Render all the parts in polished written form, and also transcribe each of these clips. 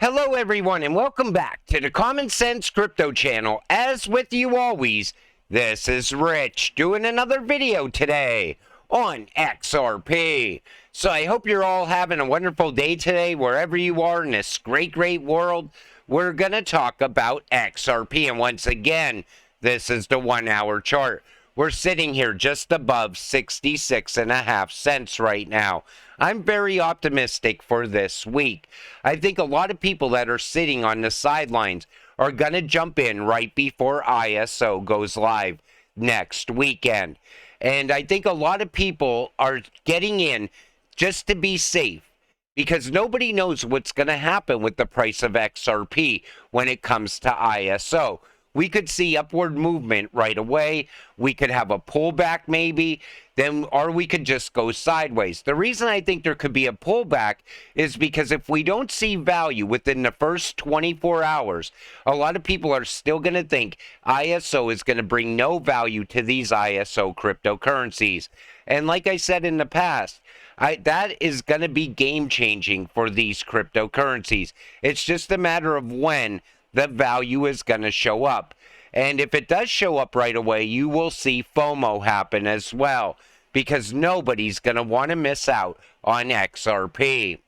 Hello everyone and welcome back to the Common Sense Crypto channel. As with you always, this is Rich doing another video today on XRP. So I hope you're all having a wonderful day today wherever you are in this great world. We're going to talk about XRP, and once again, this is the 1 hour chart. We're sitting here just above 66.5 cents right now. I'm very optimistic for this week. I think a lot of people that are sitting on the sidelines are going to jump in right before ISO goes live next weekend. And I think a lot of people are getting in just to be safe, because nobody knows what's going to happen with the price of XRP when it comes to ISO. We could see upward movement right away. We could have a pullback maybe, or we could just go sideways. The reason I think there could be a pullback is because if we don't see value within the first 24 hours, a lot of people are still going to think ISO is going to bring no value to these ISO cryptocurrencies. And like I said in the past, that is going to be game changing for these cryptocurrencies. It's just a matter of when the value is going to show up. And if it does show up right away, you will see FOMO happen as well, because nobody's going to want to miss out on XRP.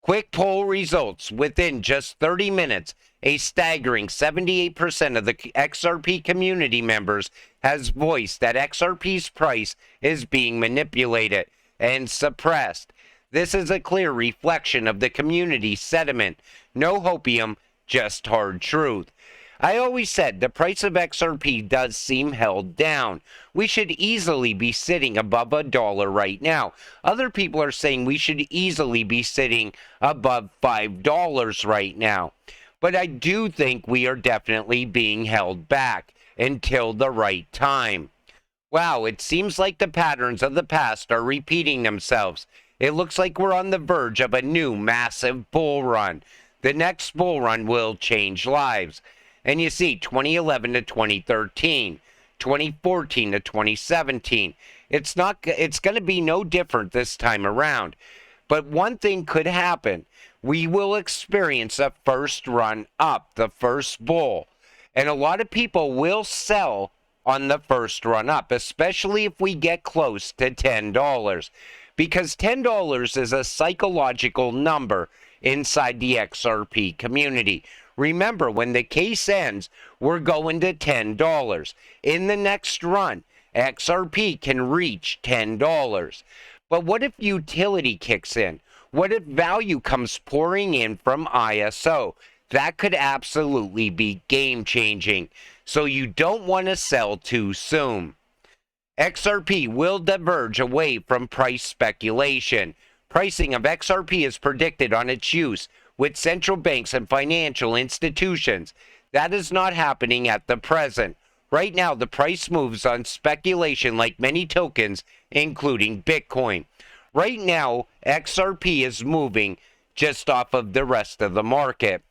Quick poll results: within just 30 minutes, a staggering 78% of the XRP community members has voiced that XRP's price is being manipulated and suppressed. This is a clear reflection of the community sentiment. No hopium, just hard truth. I always said the price of XRP does seem held down. We should easily be sitting above $1 right now. Other people are saying we should easily be sitting above $5 right now. But I do think we are definitely being held back until the right time. Wow, it seems like the patterns of the past are repeating themselves. It looks like we're on the verge of a new massive bull run. The next bull run will change lives. And you see, 2011 to 2013, 2014 to 2017. It's going to be no different this time around. But one thing could happen. We will experience a first run up, the first bull. And a lot of people will sell on the first run up, especially if we get close to $10. Because $10 is a psychological number inside the XRP community. Remember, when the case ends, we're going to $10. In the next run, XRP can reach $10. But what if utility kicks in? What if value comes pouring in from ISO? That could absolutely be game-changing. So you don't want to sell too soon. XRP will diverge away from price speculation. Pricing of XRP is predicted on its use with central banks and financial institutions. That is not happening at the present. Right now, the price moves on speculation like many tokens, including Bitcoin. Right now, XRP is moving just off of the rest of the market.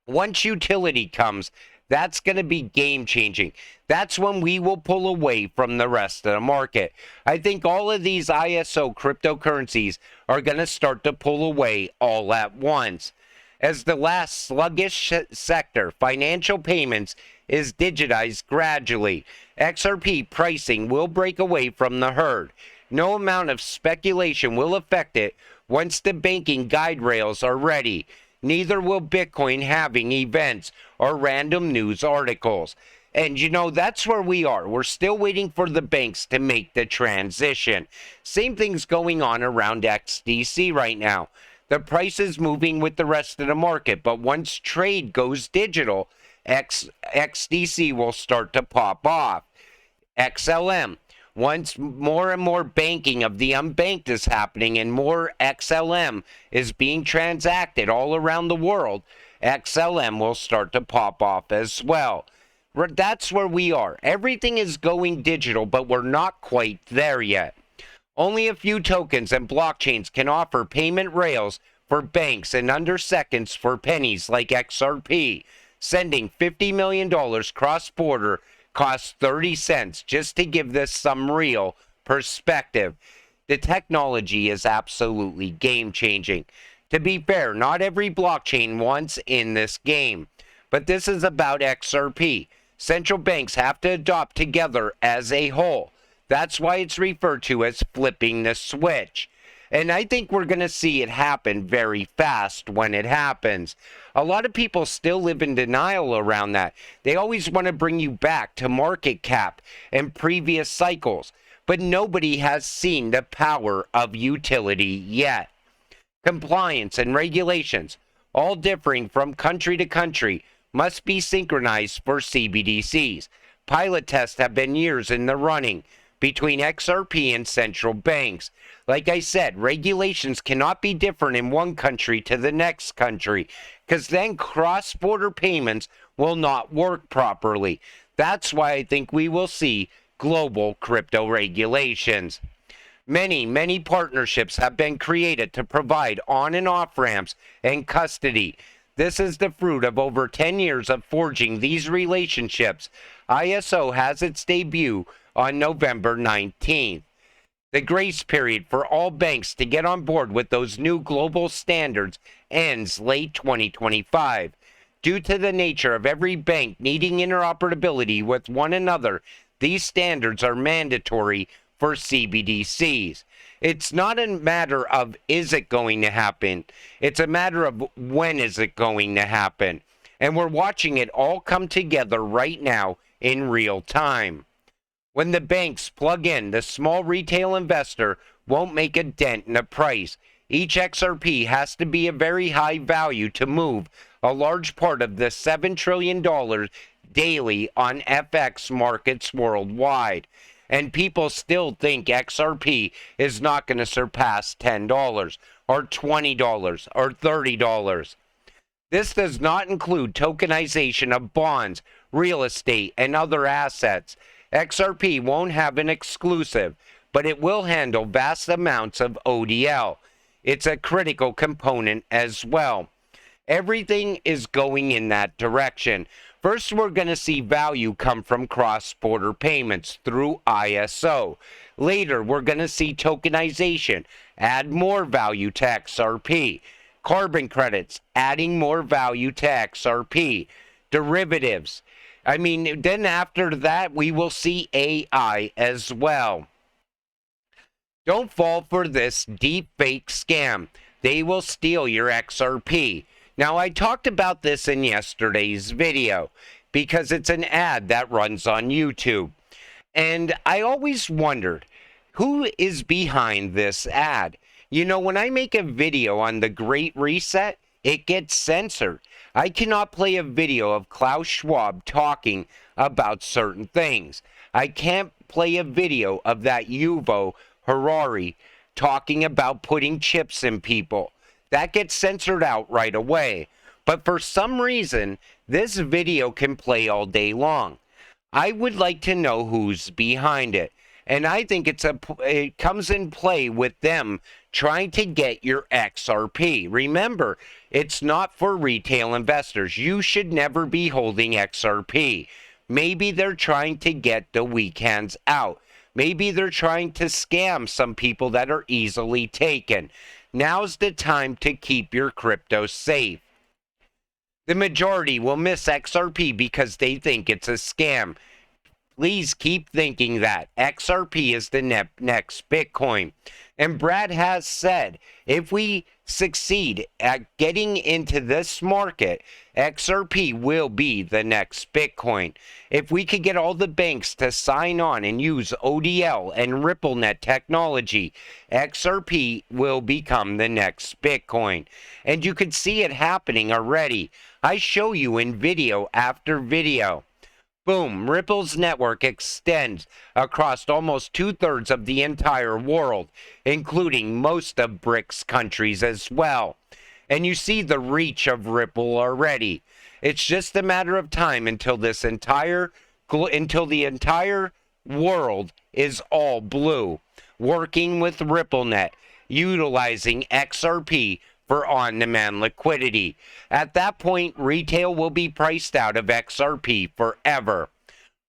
Once utility comes, that's going to be game-changing. That's when we will pull away from the rest of the market. I think all of these ISO cryptocurrencies are going to start to pull away all at once. As the last sluggish sector, financial payments, is digitized gradually, XRP pricing will break away from the herd. No amount of speculation will affect it once the banking guide rails are ready. Neither will Bitcoin having events or random news articles. And you know, that's where we are. We're still waiting for the banks to make the transition. Same thing's going on around XDC right now. The price is moving with the rest of the market, but once trade goes digital, XDC will start to pop off. XLM. Once more and more banking of the unbanked is happening and more XLM is being transacted all around the world, XLM will start to pop off as well. That's where we are. Everything is going digital, but we're not quite there yet. Only a few tokens and blockchains can offer payment rails for banks in under seconds for pennies like XRP. Sending $50 million cross-border costs 30 cents, just to give this some real perspective. The technology is absolutely game-changing. To be fair, not every blockchain wants in this game, but this is about XRP. Central banks have to adopt together as a whole. That's why it's referred to as flipping the switch. And I think we're going to see it happen very fast when it happens. A lot of people still live in denial around that. They always want to bring you back to market cap and previous cycles, but nobody has seen the power of utility yet. Compliance and regulations, all differing from country to country, must be synchronized for CBDCs. Pilot tests have been years in the running between XRP and central banks. Like I said, regulations cannot be different in one country to the next country, because then cross-border payments will not work properly. That's why I think we will see global crypto regulations. Many partnerships have been created to provide on and off ramps and custody. This is the fruit of over 10 years of forging these relationships. ISO has its debut on November 19th. The grace period for all banks to get on board with those new global standards ends late 2025. Due to the nature of every bank needing interoperability with one another, these standards are mandatory for CBDCs. It's not a matter of is it going to happen, it's a matter of when is it going to happen. And we're watching it all come together right now in real time. When the banks plug in, the small retail investor won't make a dent in the price. Each XRP has to be a very high value to move a large part of the $7 trillion daily on FX markets worldwide. And people still think XRP is not going to surpass $10 or $20 or $30. This does not include tokenization of bonds, real estate, and other assets. XRP won't have an exclusive, but it will handle vast amounts of ODL. It's a critical component as well. Everything is going in that direction. First, we're going to see value come from cross-border payments through ISO. Later, we're going to see tokenization add more value to XRP. Carbon credits adding more value to XRP. Derivatives. Then after that, we will see AI as well. Don't fall for this deep fake scam. They will steal your XRP. Now, I talked about this in yesterday's video because it's an ad that runs on YouTube. And I always wondered, who is behind this ad? You know, when I make a video on the Great Reset, it gets censored. I cannot play a video of Klaus Schwab talking about certain things. I can't play a video of that Yuval Harari talking about putting chips in people. That gets censored out right away. But for some reason, this video can play all day long. I would like to know who's behind it. And I think it comes in play with them trying to get your XRP. Remember, it's not for retail investors. You should never be holding XRP. Maybe they're trying to get the weak hands out. Maybe they're trying to scam some people that are easily taken. Now's the time to keep your crypto safe. The majority will miss XRP because they think it's a scam. Please keep thinking that XRP is the next Bitcoin. And Brad has said, if we succeed at getting into this market, XRP will be the next Bitcoin. If we could get all the banks to sign on and use ODL and RippleNet technology, XRP will become the next Bitcoin. And you could see it happening already. I show you in video after video. Boom, Ripple's network extends across almost 2/3 of the entire world, including most of BRICS countries as well. And you see the reach of Ripple already. It's just a matter of time until the entire world is all blue, working with RippleNet, utilizing XRP for on-demand liquidity. At that point, retail will be priced out of XRP forever.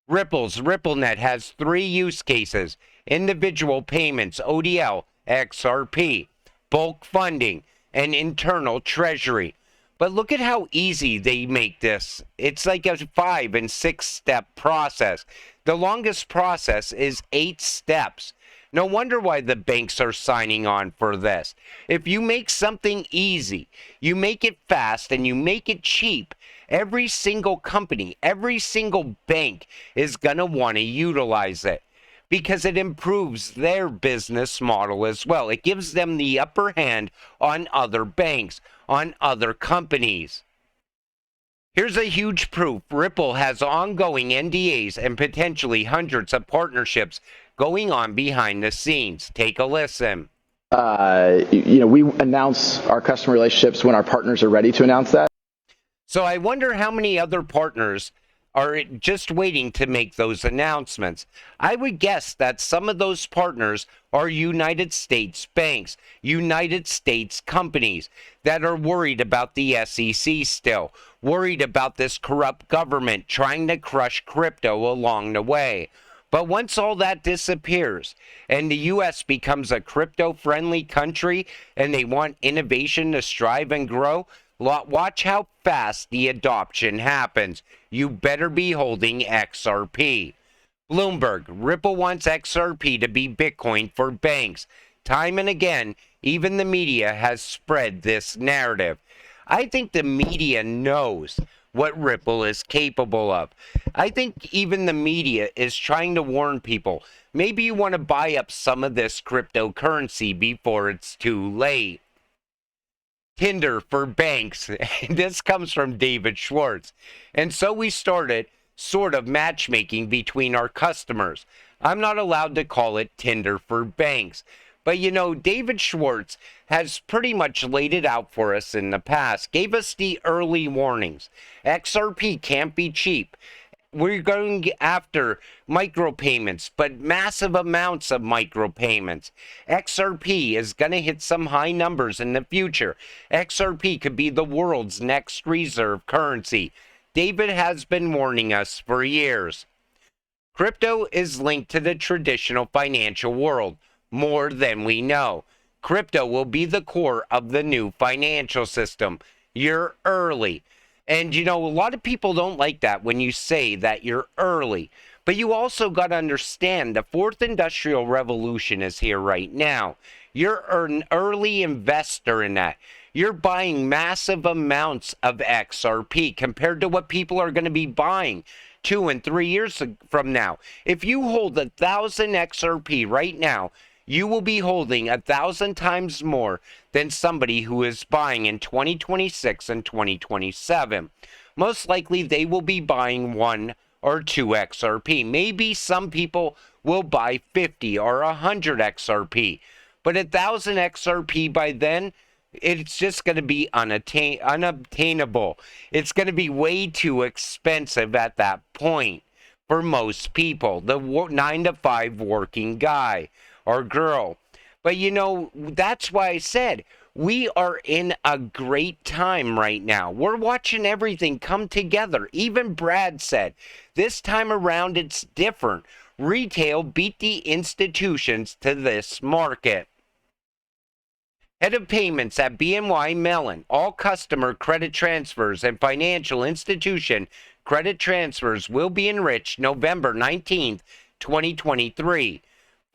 Ripple's RippleNet has 3 use cases: individual payments, ODL, XRP; bulk funding, and internal treasury. But look at how easy they make this. It's like a 5 and 6 step process. The longest process is 8 steps. No wonder why the banks are signing on for this. If you make something easy, you make it fast, and you make it cheap, every single company, every single bank is going to want to utilize it because it improves their business model as well. It gives them the upper hand on other banks, on other companies. Here's a huge proof. Ripple has ongoing NDAs and potentially hundreds of partnerships going on behind the scenes. Take a listen. We announce our customer relationships when our partners are ready to announce that. So I wonder how many other partners are just waiting to make those announcements. I would guess that some of those partners are United States banks, United States companies that are worried about the SEC still, worried about this corrupt government trying to crush crypto along the way. But once all that disappears and the U.S. becomes a crypto-friendly country and they want innovation to strive and grow, watch how fast the adoption happens. You better be holding XRP. Bloomberg, Ripple wants XRP to be Bitcoin for banks. Time and again, even the media has spread this narrative. I think the media knows what Ripple is capable of. I think even the media is trying to warn people. Maybe you want to buy up some of this cryptocurrency before it's too late. Tinder for banks. This comes from David Schwartz. And so we started sort of matchmaking between our customers. I'm not allowed to call it Tinder for banks. But you know, David Schwartz has pretty much laid it out for us in the past, gave us the early warnings. XRP can't be cheap. We're going after micropayments, but massive amounts of micropayments. XRP is going to hit some high numbers in the future. XRP could be the world's next reserve currency. David has been warning us for years. Crypto is linked to the traditional financial world more than we know. Crypto will be the core of the new financial system. You're early. And, you know, a lot of people don't like that when you say that you're early. But you also got to understand the fourth industrial revolution is here right now. You're an early investor in that. You're buying massive amounts of XRP compared to what people are going to be buying 2 and 3 years from now. If you hold 1,000 XRP right now, you will be holding 1,000 times more than somebody who is buying in 2026 and 2027. Most likely they will be buying 1 or 2 XRP. Maybe some people will buy 50 or 100 XRP. But 1,000 XRP by then, it's just going to be unobtainable. It's going to be way too expensive at that point for most people. The 9 to 5 working guy or girl. But you know, that's why I said we are in a great time right now. We're watching everything come together. Even Brad said, this time around it's different. Retail beat the institutions to this market. Head of payments at BNY Mellon, all customer credit transfers and financial institution credit transfers will be enriched November 19th, 2023.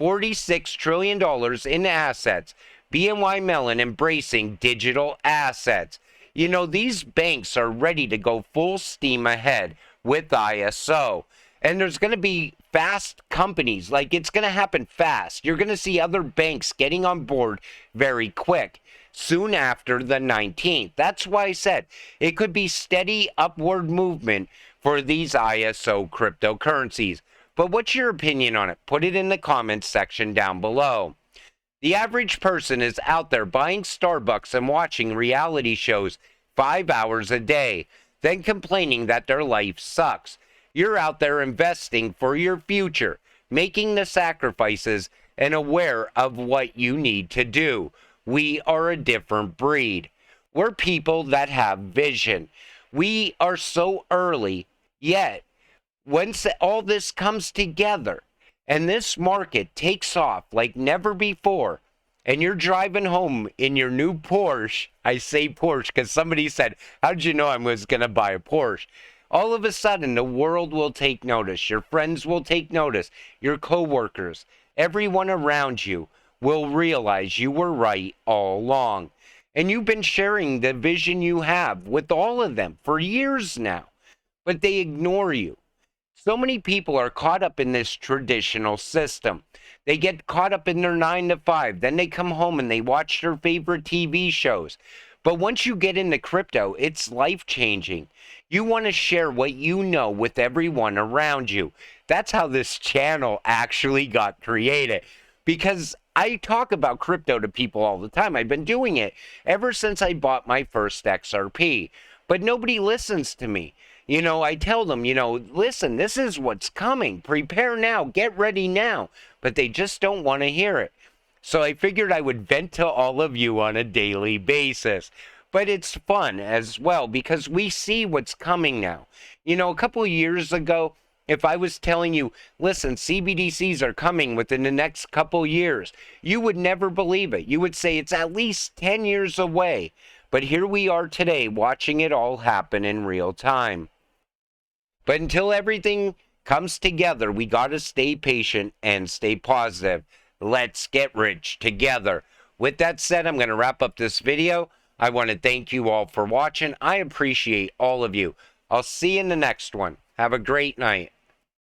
$46 trillion in assets. BNY Mellon embracing digital assets. You know, these banks are ready to go full steam ahead with ISO. And there's going to be fast companies. Like, it's going to happen fast. You're going to see other banks getting on board very quick, soon after the 19th. That's why I said it could be steady upward movement for these ISO cryptocurrencies. But what's your opinion on it? Put it in the comments section down below. The average person is out there buying Starbucks and watching reality shows 5 hours a day, then complaining that their life sucks. You're out there investing for your future, making the sacrifices and aware of what you need to do. We are a different breed. We're people that have vision. We are so early, yet once all this comes together and this market takes off like never before, and you're driving home in your new Porsche. I say Porsche because somebody said, how did you know I was going to buy a Porsche? All of a sudden, the world will take notice. Your friends will take notice. Your coworkers, everyone around you will realize you were right all along. And you've been sharing the vision you have with all of them for years now, but they ignore you. So many people are caught up in this traditional system. They get caught up in their 9 to 5. Then they come home and they watch their favorite TV shows. But once you get into crypto, it's life-changing. You want to share what you know with everyone around you. That's how this channel actually got created. Because I talk about crypto to people all the time. I've been doing it ever since I bought my first XRP. But nobody listens to me. You know, I tell them, listen, this is what's coming. Prepare now. Get ready now. But they just don't want to hear it. So I figured I would vent to all of you on a daily basis. But it's fun as well because we see what's coming now. A couple of years ago, if I was telling you, listen, CBDCs are coming within the next couple years, you would never believe it. You would say it's at least 10 years away. But here we are today watching it all happen in real time. But until everything comes together, we got to stay patient and stay positive. Let's get rich together. With that said, I'm going to wrap up this video. I want to thank you all for watching. I appreciate all of you. I'll see you in the next one. Have a great night.